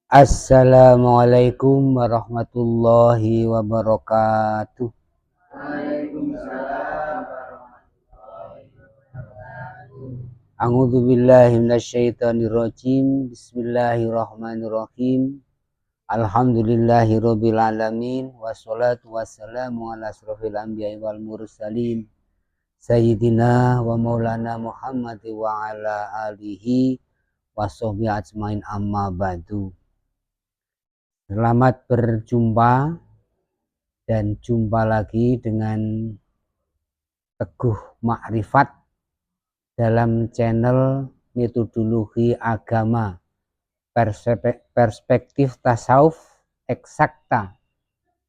Assalamualaikum warahmatullahi wabarakatuh. Waalaikumsalam warahmatullahi wabarakatuh. A'udzu billahi minasyaitonir rajim. Bismillahirrahmanirrahim. Alhamdulillahirabbil alamin wassalatu wassalamu ala asrofil anbiya'i wal mursalin sayyidina wa maulana Muhammad wa ala alihi washabbihi ajmain amma ba'du. Selamat berjumpa dan jumpa lagi dengan Teguh Makrifat dalam channel Metodologi Agama Perspektif Tasawuf Eksakta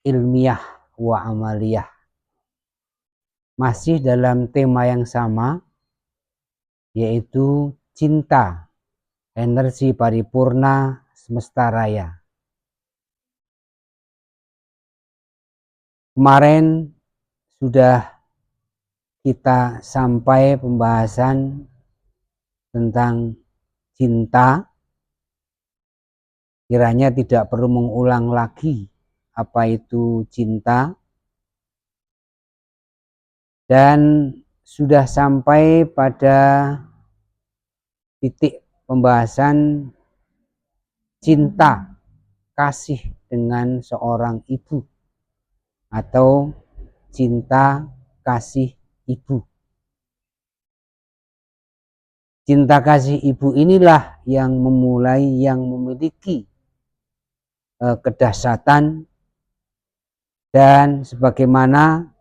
Ilmiah wa Amaliyah. Masih dalam tema yang sama, yaitu cinta, energi paripurna semesta raya. Kemarin sudah kita sampai pembahasan tentang cinta. Kiranya tidak perlu mengulang lagi apa itu cinta. Dan sudah sampai pada titik pembahasan cinta kasih dengan seorang ibu atau cinta kasih ibu. Cinta kasih ibu inilah yang memiliki kedahsyatan, dan sebagaimana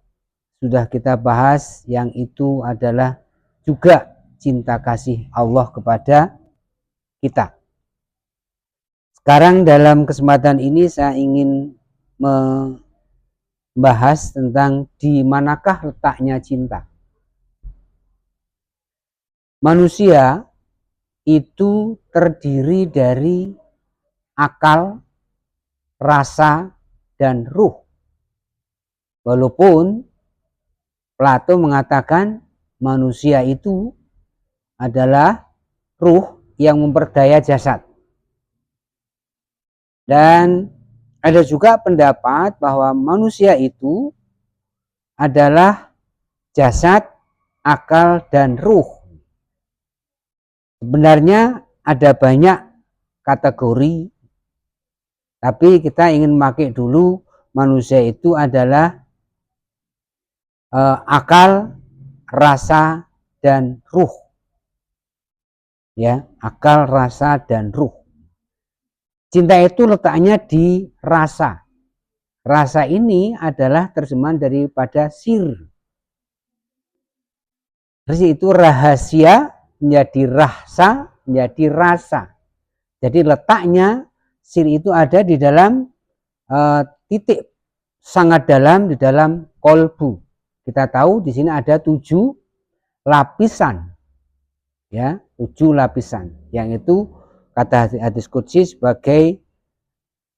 sudah kita bahas, yang itu adalah juga cinta kasih Allah kepada kita. Sekarang dalam kesempatan ini saya ingin membahas tentang di manakah letaknya cinta. Manusia itu terdiri dari akal, rasa, dan ruh. Walaupun Plato mengatakan manusia itu adalah ruh yang memperdaya jasad. Dan ada juga pendapat bahwa manusia itu adalah jasad, akal, dan ruh. Sebenarnya ada banyak kategori, tapi kita ingin memakai dulu manusia itu adalah akal, rasa, dan ruh. Ya, akal, rasa, dan ruh. Cinta itu letaknya di rasa. Rasa ini adalah terjemahan daripada sir. Sir itu rahasia menjadi rasa, menjadi rasa. Jadi letaknya sir itu ada di dalam titik sangat dalam di dalam kolbu. Kita tahu di sini ada 7 lapisan. Ya, 7 lapisan. Yang itu kata hadis qudsi sebagai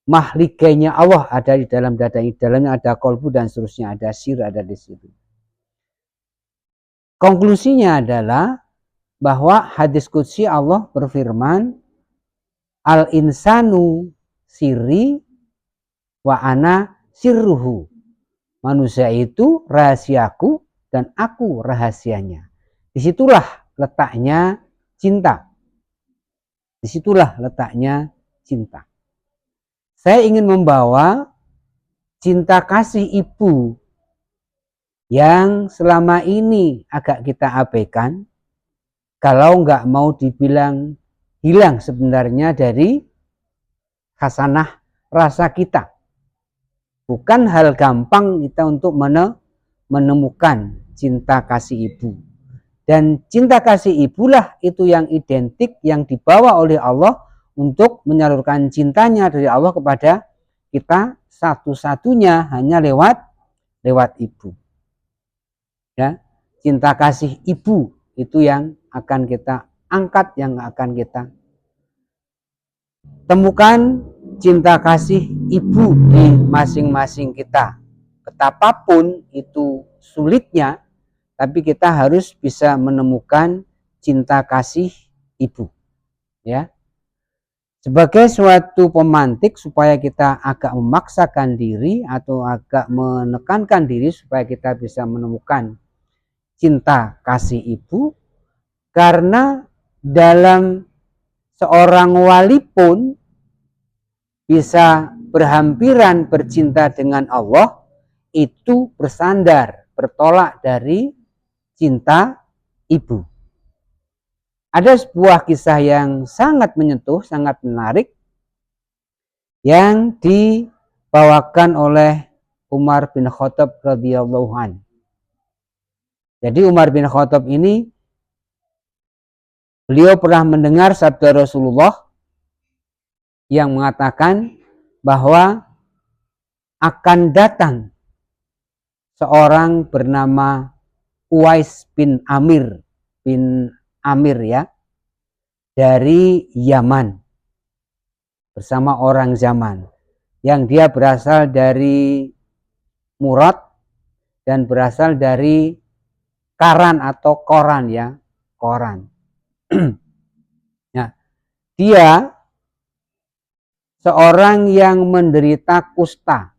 mahligainya Allah ada di dalam dada, di dalamnya ada kolbu dan seterusnya, ada sir ada di situ. Konklusinya adalah bahwa hadis qudsi Allah berfirman, al insanu sirri wa ana sirruhu. Manusia itu rahasiaku dan aku rahasianya. Disitulah letaknya cinta. Disitulah letaknya cinta. Saya ingin membawa cinta kasih ibu yang selama ini agak kita abaikan, kalau nggak mau dibilang hilang sebenarnya dari khasanah rasa kita. Bukan hal gampang kita untuk menemukan cinta kasih ibu. Dan cinta kasih ibulah itu yang identik, yang dibawa oleh Allah untuk menyalurkan cintanya dari Allah kepada kita, satu-satunya hanya lewat ibu. Ya, cinta kasih ibu itu yang akan kita angkat, yang akan kita temukan. Cinta kasih ibu di masing-masing kita, betapapun itu sulitnya, tapi kita harus bisa menemukan cinta kasih ibu. Ya, sebagai suatu pemantik supaya kita agak memaksakan diri atau agak menekankan diri supaya kita bisa menemukan cinta kasih ibu, karena dalam seorang wali pun bisa berhampiran bercinta dengan Allah itu bersandar, bertolak dari cinta ibu. Ada sebuah kisah yang sangat menyentuh, sangat menarik yang dibawakan oleh Umar bin Khattab radhiyallahu an. Jadi Umar bin Khattab ini, beliau pernah mendengar sabda Rasulullah yang mengatakan bahwa akan datang seorang bernama Uwais bin Amir ya, dari Yaman bersama orang Zaman, yang dia berasal dari Murad dan berasal dari Karan atau Koran ya, Koran. Nah, dia seorang yang menderita kusta,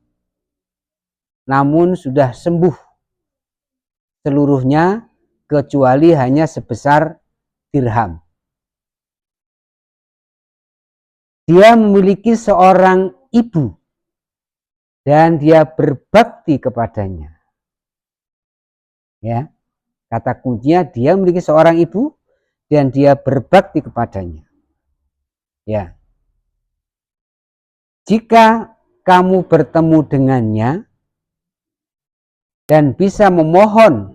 namun sudah sembuh seluruhnya kecuali hanya sebesar dirham. Dia memiliki seorang ibu dan dia berbakti kepadanya. Ya, kata kuncinya dia memiliki seorang ibu dan dia berbakti kepadanya. Ya. Jika kamu bertemu dengannya dan bisa memohon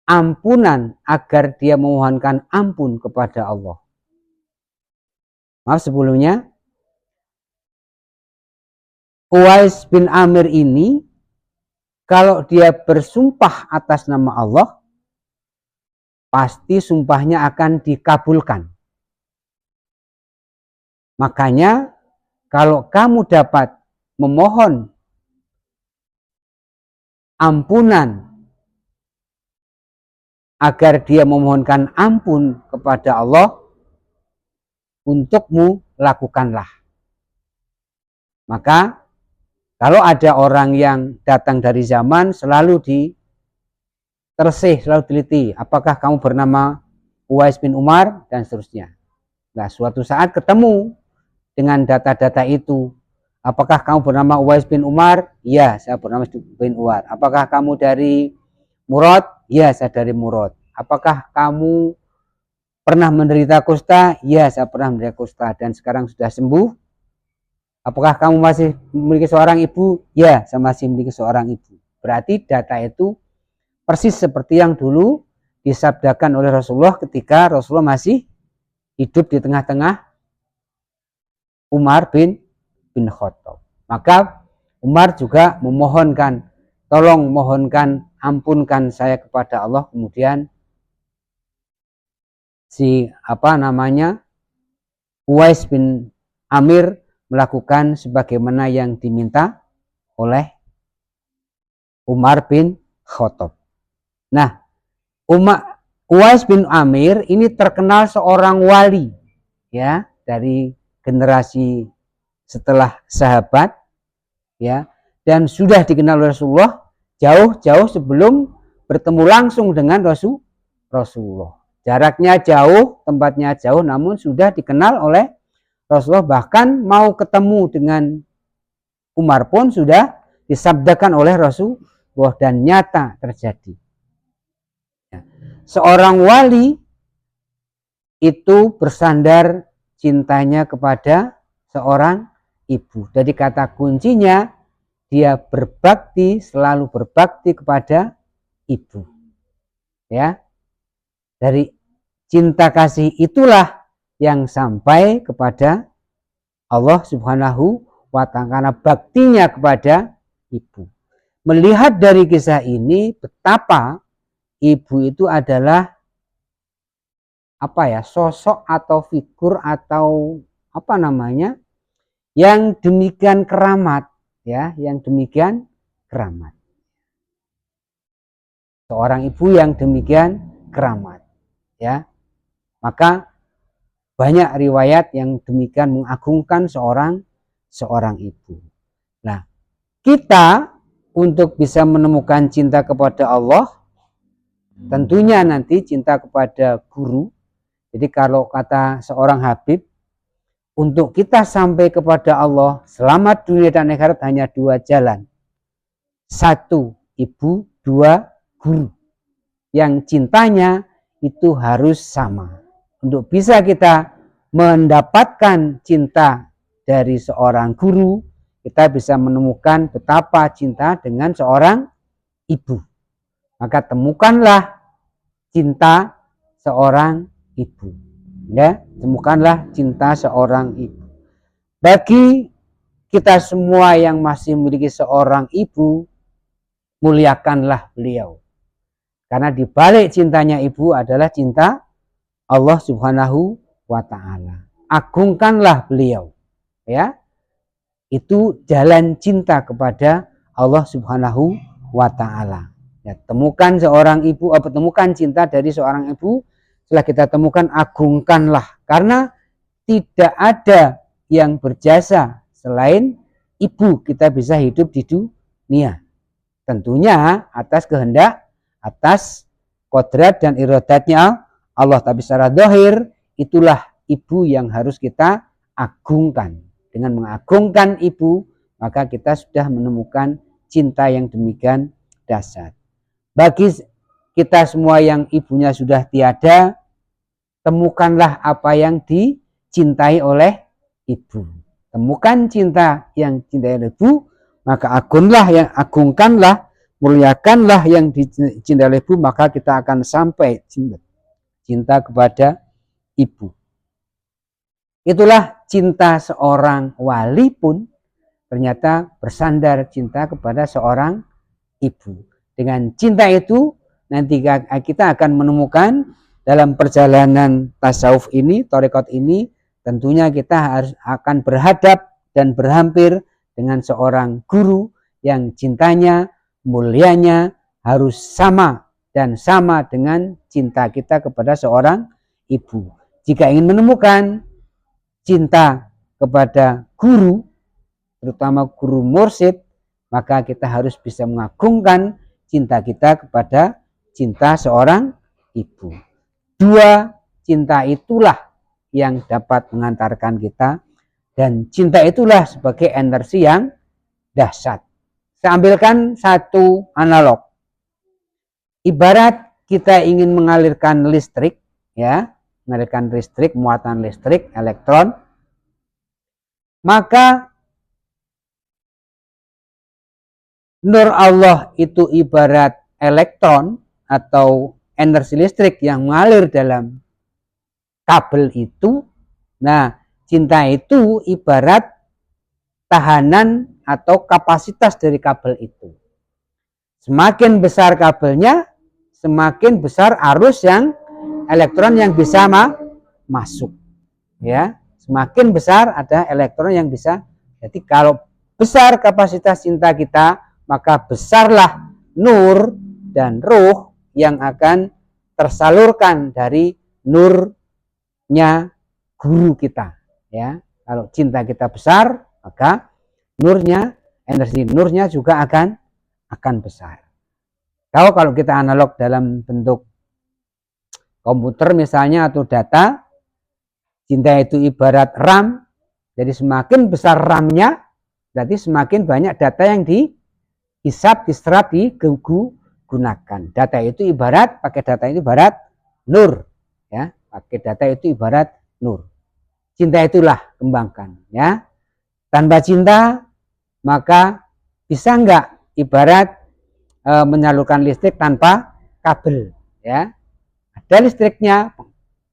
ampunan agar dia memohonkan ampun kepada Allah. Maaf sebelumnya, Uwais bin Amir ini kalau dia bersumpah atas nama Allah, pasti sumpahnya akan dikabulkan. Makanya kalau kamu dapat memohon ampunan agar dia memohonkan ampun kepada Allah, untukmu lakukanlah. Maka kalau ada orang yang datang dari Zaman, selalu selalu teliti, apakah kamu bernama Uwais bin Umar dan seterusnya. Nah, suatu saat ketemu dengan data-data itu, apakah kamu bernama Uwais bin Umar? Ya, saya bernama bin Umar. Apakah kamu dari Murad? Ya, saya dari Murad. Apakah kamu pernah menderita kusta? Ya, saya pernah menderita kusta dan sekarang sudah sembuh. Apakah kamu masih memiliki seorang ibu? Ya, saya masih memiliki seorang ibu. Berarti data itu persis seperti yang dulu disabdakan oleh Rasulullah ketika Rasulullah masih hidup di tengah-tengah Umar bin Khattab. Maka Umar juga memohonkan, tolong mohonkan, ampunkan saya kepada Allah. Kemudian Uwais bin Amir melakukan sebagaimana yang diminta oleh Umar bin Khattab. Nah, Uwais bin Amir ini terkenal seorang wali ya, dari generasi setelah sahabat ya, dan sudah dikenal oleh Rasulullah jauh-jauh sebelum bertemu langsung dengan Rasulullah. Jaraknya jauh, tempatnya jauh, namun sudah dikenal oleh Rasulullah. Bahkan mau ketemu dengan Umar pun sudah disabdakan oleh Rasulullah dan nyata terjadi. Seorang wali itu bersandar cintanya kepada seorang ibu. Jadi kata kuncinya dia berbakti, selalu berbakti kepada ibu. Ya. Dari cinta kasih itulah yang sampai kepada Allah Subhanahu wa ta'ala, karena baktinya kepada ibu. Melihat dari kisah ini betapa ibu itu adalah sosok atau figur atau yang demikian keramat ya, yang demikian keramat. Seorang ibu yang demikian keramat ya. Maka banyak riwayat yang demikian mengagungkan seorang ibu. Nah, kita untuk bisa menemukan cinta kepada Allah, tentunya nanti cinta kepada guru. Jadi kalau kata seorang Habib, untuk kita sampai kepada Allah selamat dunia dan akhirat hanya 2 jalan. 1 ibu, 2 guru. Yang cintanya itu harus sama. Untuk bisa kita mendapatkan cinta dari seorang guru, kita bisa menemukan betapa cinta dengan seorang ibu. Maka temukanlah cinta seorang ibu. Ya, temukanlah cinta seorang ibu. Bagi kita semua yang masih memiliki seorang ibu, muliakanlah beliau. Karena di balik cintanya ibu adalah cinta Allah Subhanahu wa taala. Agungkanlah beliau. Ya. Itu jalan cinta kepada Allah Subhanahu wa taala. Ya, temukan seorang ibu, temukan cinta dari seorang ibu. Setelah kita temukan, agungkanlah. Karena tidak ada yang berjasa selain ibu kita bisa hidup di dunia. Tentunya atas kehendak, atas kodrat dan iradatnya Allah. Tapi secara zahir, itulah ibu yang harus kita agungkan. Dengan mengagungkan ibu, maka kita sudah menemukan cinta yang demikian dahsyat. Bagi kita semua yang ibunya sudah tiada, temukanlah apa yang dicintai oleh ibu. Temukan cinta yang dicintai oleh ibu, maka agungkanlah, muliakanlah yang dicintai oleh ibu, maka kita akan sampai cinta kepada ibu. Itulah cinta seorang wali pun ternyata bersandar cinta kepada seorang ibu. Dengan cinta itu nanti kita akan menemukan dalam perjalanan tasawuf ini, tarekat ini, tentunya kita akan berhadap dan berhampir dengan seorang guru yang cintanya, mulianya harus sama dan sama dengan cinta kita kepada seorang ibu. Jika ingin menemukan cinta kepada guru, terutama guru mursyid, maka kita harus bisa mengagungkan cinta kita kepada cinta seorang ibu. 2 cinta itulah yang dapat mengantarkan kita, dan cinta itulah sebagai energi yang dahsyat. Saya ambilkan satu analog. Ibarat kita ingin mengalirkan listrik, ya, mengalirkan listrik, muatan listrik, elektron, maka nur Allah itu ibarat elektron atau energi listrik yang mengalir dalam kabel itu. Nah, cinta itu ibarat tahanan atau kapasitas dari kabel itu. Semakin besar kabelnya, semakin besar arus yang elektron yang bisa masuk. Ya, semakin besar ada elektron yang bisa. Jadi kalau besar kapasitas cinta kita, maka besarlah nur dan ruh yang akan tersalurkan dari nurnya guru kita. Ya, kalau cinta kita besar, maka nurnya, energi nurnya juga akan besar. Kalau kita analog dalam bentuk komputer misalnya atau data, cinta itu ibarat RAM. Jadi semakin besar RAM-nya, berarti semakin banyak data yang dihisap, diserap, digunakan. Data itu ibarat, pakai data itu ibarat nur. Ya, pakai data itu ibarat nur. Cinta itulah kembangkan. Ya, tanpa cinta, maka bisa enggak ibarat menyalurkan listrik tanpa kabel, ya. Ada listriknya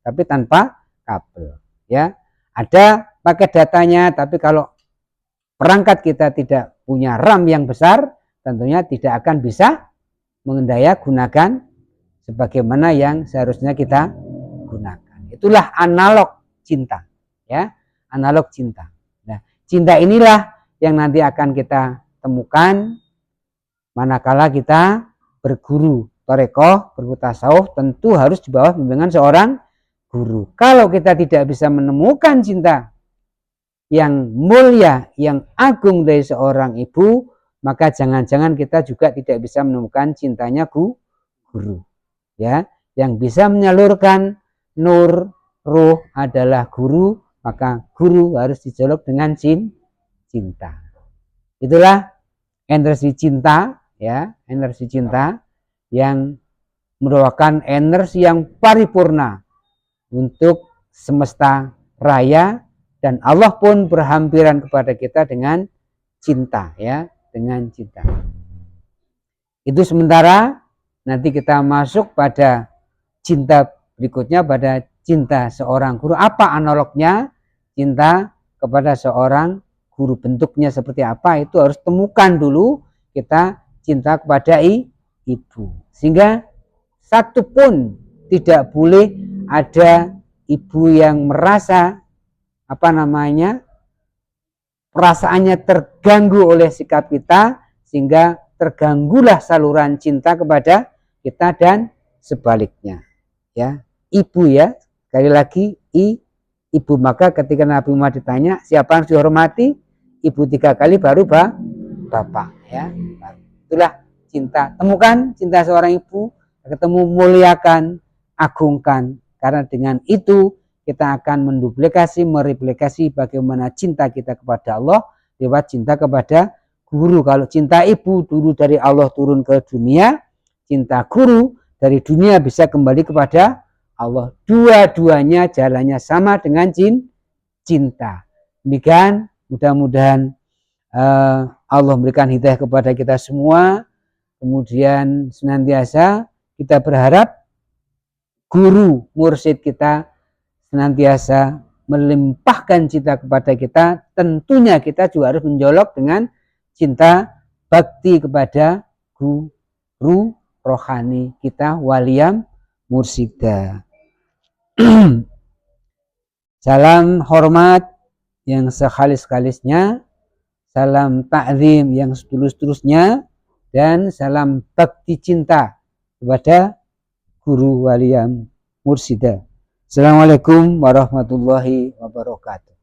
tapi tanpa kabel, ya. Ada pakai datanya, tapi kalau perangkat kita tidak punya RAM yang besar, tentunya tidak akan bisa mengendaya gunakan sebagaimana yang seharusnya kita gunakan. Itulah analog cinta, ya. Analog cinta. Nah, cinta inilah yang nanti akan kita temukan manakala kita berguru tarekoh, berguru tasawuf, tentu harus di bawah bimbingan seorang guru. Kalau kita tidak bisa menemukan cinta yang mulia, yang agung dari seorang ibu, maka jangan-jangan kita juga tidak bisa menemukan cintanya guru. Ya, yang bisa menyalurkan nur ruh adalah guru, maka guru harus dijolok dengan cinta. Itulah energi cinta, ya, energi cinta yang merupakan energi yang paripurna untuk semesta raya, dan Allah pun berhampiran kepada kita dengan cinta, ya, dengan cinta. Itu sementara. Nanti kita masuk pada cinta berikutnya, pada cinta seorang guru. Apa analognya cinta kepada seorang guru? Bentuknya seperti apa? Itu harus temukan dulu kita cinta kepada ibu. Sehingga satu pun tidak boleh ada ibu yang merasa perasaannya terganggu oleh sikap kita, sehingga terganggulah saluran cinta kepada kita dan sebaliknya. Ya, ibu, ya, sekali lagi ibu. Maka ketika Nabi Muhammad ditanya siapa yang dihormati, ibu 3 kali baru bapak, ya. Itulah cinta. Temukan cinta seorang ibu, ketemu, muliakan, agungkan, karena dengan itu kita akan menduplikasi, mereplikasi bagaimana cinta kita kepada Allah lewat cinta kepada guru. Kalau cinta ibu dulu dari Allah turun ke dunia, cinta guru dari dunia bisa kembali kepada Allah. Dua-duanya jalannya sama dengan cinta. Demikian, mudah-mudahan Allah memberikan hidayah kepada kita semua. Kemudian senantiasa kita berharap guru mursyid kita senantiasa melimpahkan cinta kepada kita. Tentunya kita juga harus menjolok dengan cinta bakti kepada guru rohani kita, waliyam mursyida. Salam hormat yang sekhalis-khalisnya, salam ta'zim yang setulus-tulusnya, dan salam bakti cinta kepada guru waliyam mursyida. Assalamualaikum warahmatullahi wabarakatuh.